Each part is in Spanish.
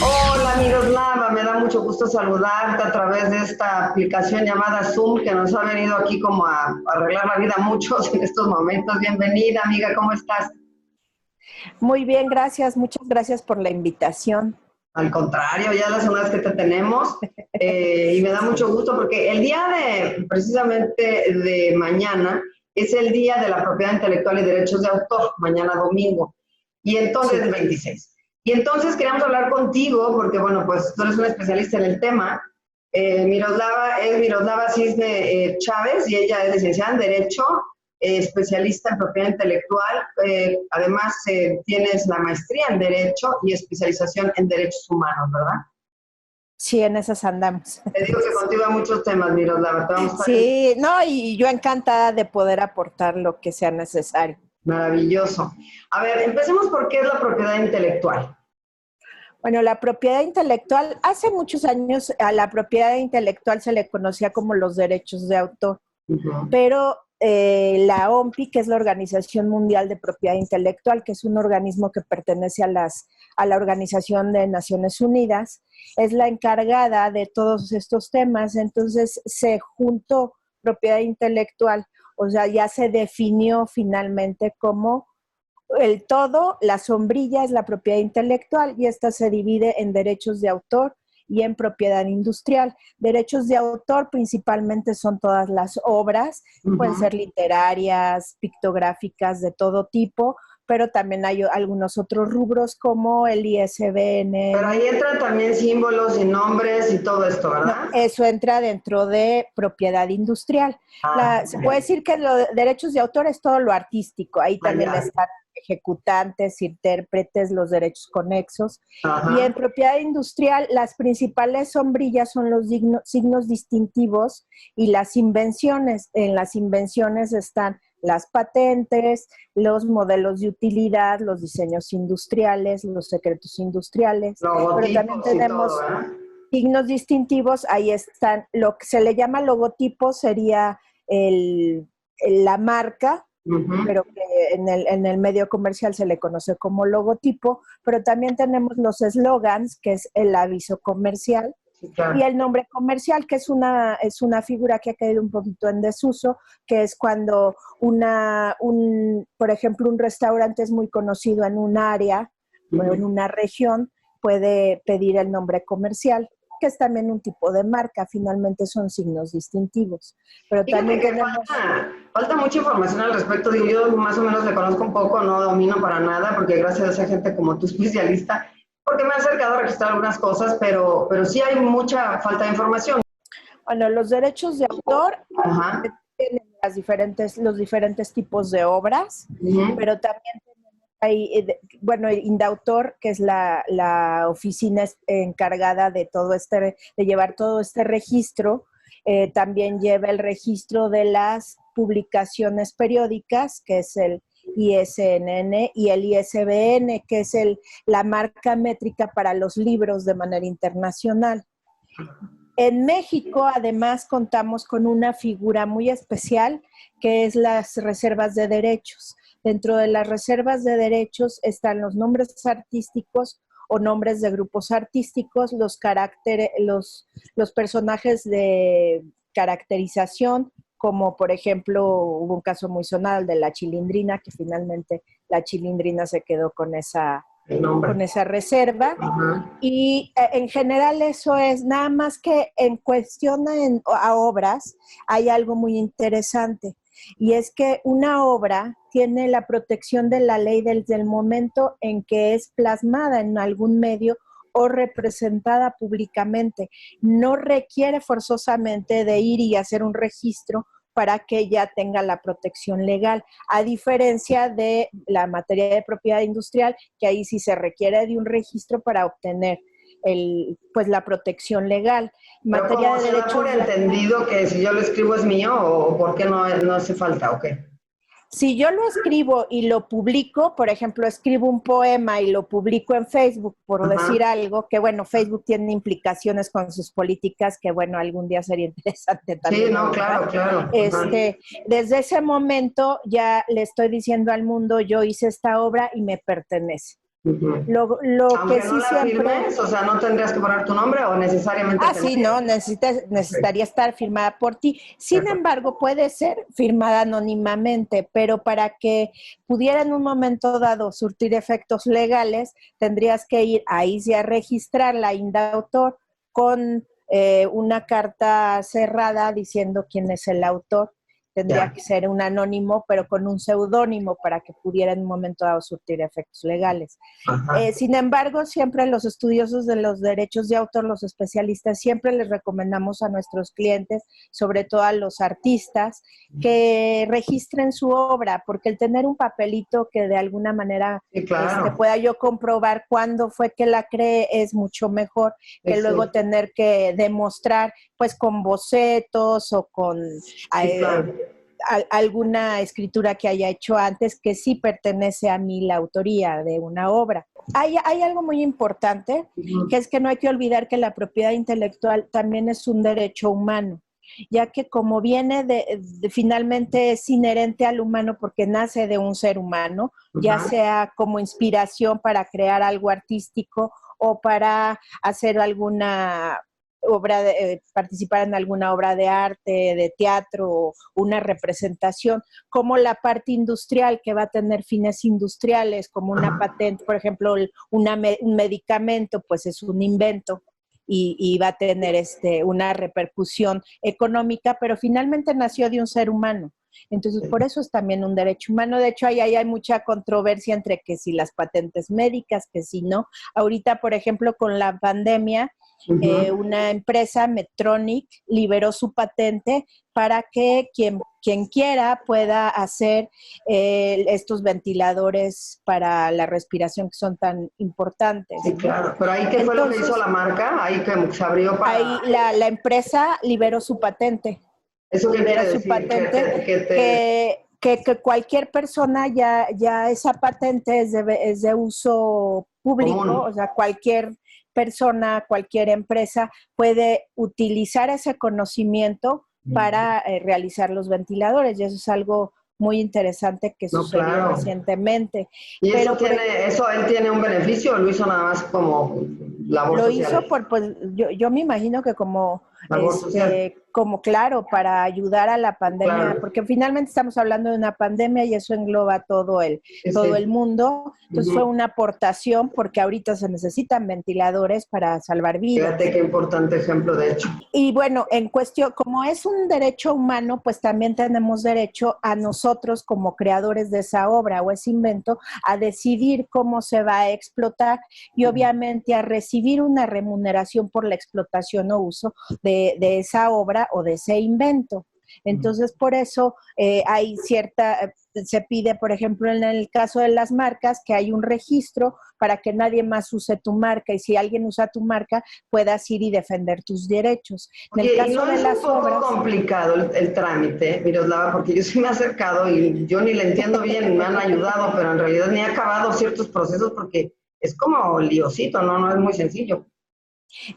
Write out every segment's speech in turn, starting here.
Hola Miroslava, me da mucho gusto saludarte a través de esta aplicación llamada Zoom que nos ha venido aquí como a arreglar la vida a muchos en estos momentos. Bienvenida amiga, ¿cómo estás? Muy bien, gracias. Muchas gracias por la invitación. Al contrario, ya es la segunda vez que te tenemos y me da mucho gusto porque el día de, precisamente de mañana, es el día de la propiedad intelectual y derechos de autor, mañana domingo, y entonces Sí, el 26. Y entonces queríamos hablar contigo porque, bueno, pues tú eres una especialista en el tema. Miroslava es Miroslava Cisne Chávez y ella es licenciada en Derecho, especialista en propiedad intelectual. Además, tienes la maestría en Derecho y especialización en Derechos Humanos, ¿verdad? sí, en esas andamos. Te digo que contigo hay muchos temas, Miroslava. Te vamos a estar Sí, no, y yo encantada de poder aportar lo que sea necesario. maravilloso. A ver, empecemos por qué es la propiedad intelectual. Bueno, la propiedad intelectual, hace muchos años a la propiedad intelectual se le conocía como los derechos de autor, Uh -huh. pero la OMPI, que es la Organización Mundial de Propiedad Intelectual, que es un organismo que pertenece a la Organización de Naciones Unidas, es la encargada de todos estos temas. Entonces se juntó propiedad intelectual, o sea, ya se definió finalmente como el todo, la sombrilla es la propiedad intelectual y esta se divide en derechos de autor y en propiedad industrial. Derechos de autor principalmente son todas las obras, Uh pueden -huh. ser literarias, pictográficas, de todo tipo, pero también hay algunos otros rubros como el Pero ISBN. ahí entran también símbolos y nombres y todo esto, No, ¿verdad? eso entra dentro de propiedad industrial. Ah, Se ya. puede decir que los derechos de autor es todo lo artístico. Ahí Ah, también ya. están ejecutantes, intérpretes, los derechos conexos. Y en Ajá. propiedad industrial, las principales sombrillas son los signos distintivos y las invenciones. En las invenciones están las patentes, los modelos de utilidad, los diseños industriales, los secretos industriales, pero también Logotipos y todo, tenemos ¿verdad? signos distintivos. Ahí están, lo que se le llama logotipo sería la marca, Uh -huh. pero que en el medio comercial se le conoce como logotipo, pero también tenemos los eslogans, que es el aviso comercial, Sí, y claro. el nombre comercial, que es una figura que ha caído un poquito en desuso, que es cuando por ejemplo, un restaurante es muy conocido en un área Uh o en -huh. una región, puede pedir el nombre comercial, que es también un tipo de marca, finalmente son signos distintivos. Pero Fíjate también que tenemos, falta mucha información al respecto. Digo, yo más o menos le conozco un poco, no domino para nada, porque gracias a esa gente como tu especialista, porque me he acercado a registrar algunas cosas, pero sí hay mucha falta de información. bueno, los derechos de autor Ajá. tienen los diferentes tipos de obras, Uh -huh. pero también hay, bueno, Indautor, que es la oficina encargada de de llevar todo este registro, también lleva el registro de las publicaciones periódicas, que es el ISNN, y el ISBN, que es la marca métrica para los libros de manera internacional. En México, además, contamos con una figura muy especial, que es las reservas de derechos. Dentro de las reservas de derechos están los nombres artísticos o nombres de grupos artísticos, los personajes de caracterización, como por ejemplo, hubo un caso muy sonado, el de la Chilindrina, que finalmente la Chilindrina se quedó El nombre. con esa reserva. Ajá. Y en general eso es, nada más que en cuestión a obras hay algo muy interesante, y es que una obra tiene la protección de la ley desde el momento en que es plasmada en algún medio o representada públicamente. No requiere forzosamente de ir y hacer un registro para que ella tenga la protección legal, a diferencia de la materia de propiedad industrial, que ahí sí se requiere de un registro para obtener pues la protección legal. En Pero materia como de se da por derechos de entendido que si yo lo escribo es mío o por qué no, no hace falta o qué. Si yo lo escribo y lo publico, por ejemplo, escribo un poema y lo publico en Facebook, por decir Ajá. algo, que bueno, Facebook tiene implicaciones con sus políticas, que bueno, algún día sería interesante Sí, también no, abordar. claro, claro. Ajá. Desde ese momento ya le estoy diciendo al mundo, yo hice esta obra y me pertenece. Ujú. Lo que Aunque no sí la siempre... firmes, o sea, no tendrías que poner tu nombre o necesariamente Sí, tendrías. no, Ok, necesitaría estar firmada por ti. de Sin acuerdo. embargo, puede ser firmada anónimamente, pero para que pudiera en un momento dado surtir efectos legales, tendrías que ir ahí sí a registrar la indautor con una carta cerrada diciendo quién es el autor. Tendría Ya. que ser un anónimo, pero con un seudónimo para que pudiera en un momento dado surtir efectos legales. Ajá. Sin embargo, siempre los estudiosos de los derechos de autor, los especialistas, siempre les recomendamos a nuestros clientes, sobre todo a los artistas, que registren su obra, porque el tener un papelito que de alguna manera Sí, claro. pueda yo comprobar cuándo fue que la creé es mucho mejor Sí, que luego sí, tener que demostrar pues con bocetos o con sí, eh, claro. alguna escritura que haya hecho antes que sí pertenece a mí la autoría de una obra. Hay algo muy importante, que Ujú. es que no hay que olvidar que la propiedad intelectual también es un derecho humano, ya que como viene finalmente es inherente al humano porque nace de un ser humano, ya Ajá. sea como inspiración para crear algo artístico o para hacer alguna participar en alguna obra de arte, de teatro, una representación, como la parte industrial que va a tener fines industriales, como una Ajá. patente, por ejemplo, un medicamento, pues es un invento y va a tener una repercusión económica, pero finalmente nació de un ser humano. Entonces, por eso es también un derecho humano. De hecho, ahí hay mucha controversia entre que si las patentes médicas, que si no. Ahorita, por ejemplo, con la pandemia, Ujú. una empresa, Medtronic, liberó su patente para que quien quiera pueda hacer estos ventiladores para la respiración que son tan importantes, Sí, ¿no? claro. Pero ahí, ¿qué fue lo que hizo Entonces, la marca? Ahí que se abrió para... ahí la empresa liberó su patente, ¿Eso qué libera quiere su decir? patente, que cualquier persona ya esa patente es de uso Común. público, o sea, cualquier persona, cualquier empresa puede utilizar ese conocimiento para realizar los ventiladores, y eso es algo muy interesante que No, sucedió claro. recientemente. ¿Y eso Pero por, tiene, eso él tiene un beneficio o lo hizo nada más como labor lo social? hizo pues yo me imagino que Labor social. como claro, para ayudar a la pandemia, Claro. porque finalmente estamos hablando de una pandemia y eso engloba Sí, todo el sí. mundo. Entonces fue Ujú. una aportación porque ahorita se necesitan ventiladores para salvar Fíjate vidas. qué importante ejemplo, de hecho. Y bueno, en cuestión, como es un derecho humano, pues también tenemos derecho a nosotros como creadores de esa obra o ese invento a decidir cómo se va a explotar y obviamente a recibir una remuneración por la explotación o uso de esa obra o de ese invento. Entonces, por eso hay se pide, por ejemplo, en el caso de las marcas, que hay un registro para que nadie más use tu marca y si alguien usa tu marca, puedas ir y defender tus derechos. En el Oye, ¿y caso no de es un las poco obras, complicado el trámite, Miroslava? Porque yo sí me he acercado y yo ni le entiendo bien, me han ayudado, pero en realidad ni he acabado ciertos procesos porque es como liosito, ¿no? No es muy sencillo.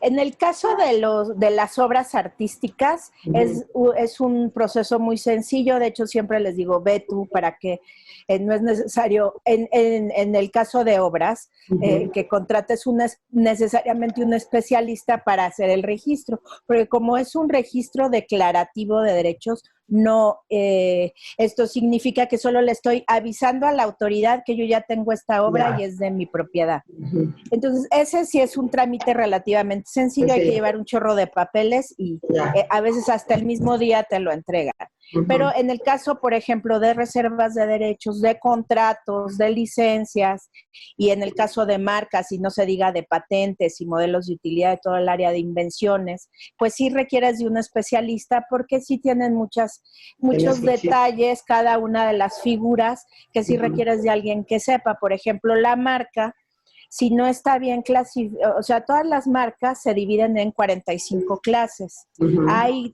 en el caso de las obras artísticas, Ujú. es un proceso muy sencillo. De hecho, siempre les digo, ve tú para que no es necesario, en el caso de obras, Ujú. que contrates necesariamente un especialista para hacer el registro, porque como es un registro declarativo de derechos, no, esto significa que solo le estoy avisando a la autoridad que yo ya tengo esta obra y Ya. es de mi propiedad. Ujú. Entonces, ese sí es un trámite relativamente sencillo, hay que Sí, llevar un chorro de papeles y ya. a veces hasta el mismo día te lo entregan. Pero Ujú. en el caso, por ejemplo, de reservas de derechos, de contratos, de licencias y en el caso de marcas, y no se diga de patentes y modelos de utilidad de todo el área de invenciones, pues sí requieres de un especialista porque sí tienen Tienes muchos muchísimo. detalles cada una de las figuras que sí Ujú. requieres de alguien que sepa. Por ejemplo, la marca si no está bien clasificado, o sea, todas las marcas se dividen en 45 clases. Ujú. Hay,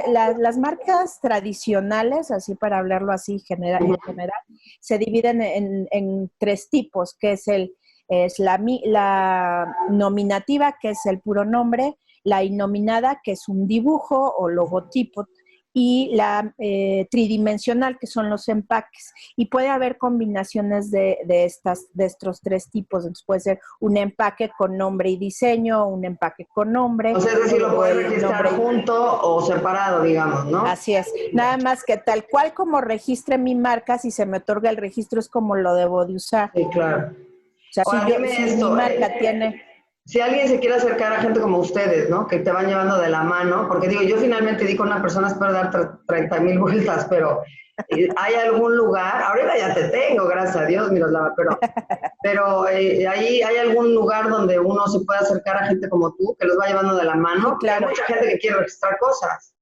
las marcas tradicionales, así para hablarlo así Ujú. en general, se dividen en tres tipos, que es la nominativa, que es el puro nombre, la innominada, que es un dibujo o logotipo, y la tridimensional, que son los empaques. Y puede haber combinaciones de estos tres tipos. Entonces puede ser un empaque con nombre y diseño, un empaque con nombre. O sea, es decir, lo puedes registrar junto o separado, digamos, ¿no? Así es. Nada más que tal cual como registre mi marca, si se me otorga el registro es como lo debo de usar. Sí, claro. O sea, si mi marca tiene... Si alguien se quiere acercar a gente como ustedes, ¿no? Que te van llevando de la mano, porque digo, yo finalmente di con una persona, espero dar 30,000 vueltas, pero ¿hay algún lugar? Ahorita ya te tengo, gracias a Dios, Miroslava, pero ahí hay algún lugar donde uno se pueda acercar a gente como tú, que los va llevando de la mano. Sí, claro. Hay mucha gente que quiere registrar cosas.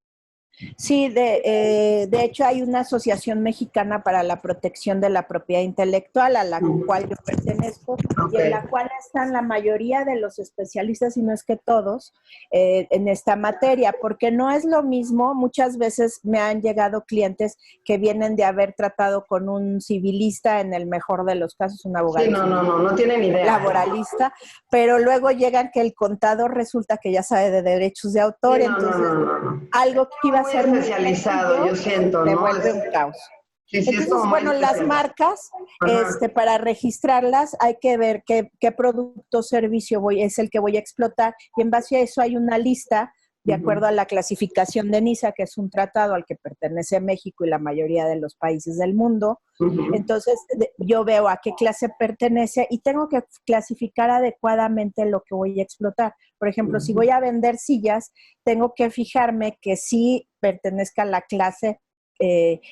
Sí, de hecho hay una asociación mexicana para la protección de la propiedad intelectual a la cual yo pertenezco y en la cual están la mayoría de los especialistas, si no es que todos, en esta materia, porque no es lo mismo. Muchas veces me han llegado clientes que vienen de haber tratado con un civilista, en el mejor de los casos, un abogado. Sí, no tienen idea. Laboralista, pero luego llegan que el contador resulta que ya sabe de derechos de autor, Sí, entonces algo que iba a ser muy especializado, yo siento, se ¿no? vuelve un caos. Sí, entonces, bueno, las marcas, para registrarlas hay que ver qué producto o servicio es el que voy a explotar, y en base a eso hay una lista de acuerdo a la clasificación de NISA, que es un tratado al que pertenece México y la mayoría de los países del mundo. Entonces, yo veo a qué clase pertenece y tengo que clasificar adecuadamente lo que voy a explotar. Por ejemplo, si voy a vender sillas, tengo que fijarme que sí pertenezca a la clase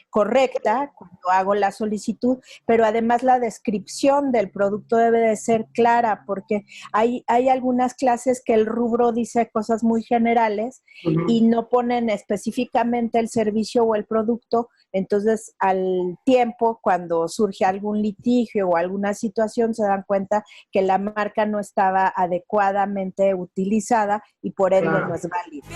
correcta cuando hago la solicitud, pero además la descripción del producto debe de ser clara, porque hay algunas clases que el rubro dice cosas muy generales y no ponen específicamente el servicio o el producto. Entonces, al tiempo, cuando surge algún litigio o alguna situación, se dan cuenta que la marca no estaba adecuadamente utilizada y por ende no es válida.